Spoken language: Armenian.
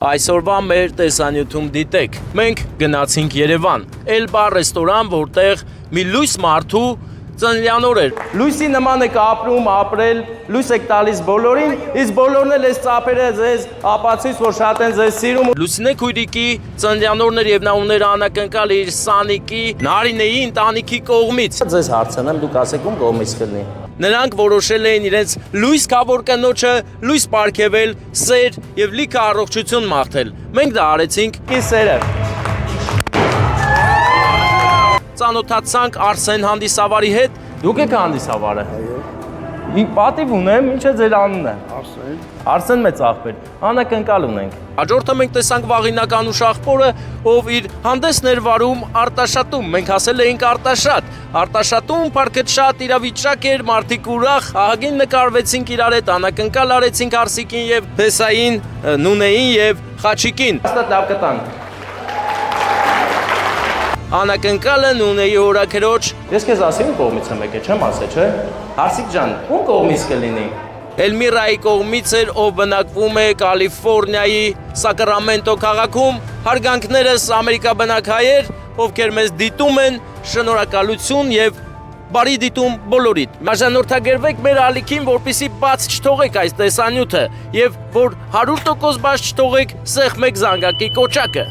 Այսօրվա մեր տեսանյութում դիտեք, մենք գնացինք Երևան, Էլբա ռեստորան, որտեղ մի լույս մարդու ծննդյան օր էր։ Լույսի նման եք ապրում, ապրել, լույս եք տալիս բոլորին, իսկ բոլորն էլ այս ծափերը ձեզ ապացույց, որ շատ են ձեզ սիրում։ Լուսինե քույրիկի ծննդյան օրն էր եւ նա ուներ անակնկալ իր Սանիկի, Նարինեի ընտանիքի կողմից։ Ձեզ հարցնեմ, դուք ասեք ում կողմից կլինի։ Նրանք որոշել էին իրենց լույս կավոր կնոջը լույս պարգևել, սեր եւ լիքը առողջություն մաղթել։ Մենք դա արեցինք իր սերը։ Ծանոթացանք Արսեն հանդիսավարի հետ։ Դուք եք հանդիսավարը։ Պատիվ ունեմ, ինչ է ձեր անունը։ Արսեն մեծ աղբեր, անակնկալ ունենք։ Հաջորդը մենք տեսանք վաղինական ուշ-աղբորը, ով իր հանդեսն էր վարում Արտաշատում, մենք ասել էինք Արտաշատ։ Արտաշատում պարքդ շատ իրավիճակ էր, մարդիկ ուրախ, ահագին նկարվեցինք իրար հետ, անակնկալ արեցինք Արսիկին եւ Փեսային, Նունեին եւ Խաչիկին։ Հաստատ լավ կտանք։ Անակնկալը Նունեի հորաքրոջ։ Ես քեզ ասի ում կողմից եմ եկել, չեմ ասել, չէ՞։ Հարսիկ ջան, ում կողմից կլինի։ Էլմիրայի կողմից էր, ով բնակվում է Կալիֆոռնիայի Սակրամենտո քաղաքում, հարգանքներս ամերիկա բնակայեր, ովքեր մեզ դիտում են, շնորհակալություն եւ բարի դիտում բոլորիդ։ Մաժանորդագրվեք մեր ալիքին, որպեսզի բաց չթողեք այս տեսանյութը եւ որ 100% բաց չթողեք սեղմեք զանգակի կոճակը։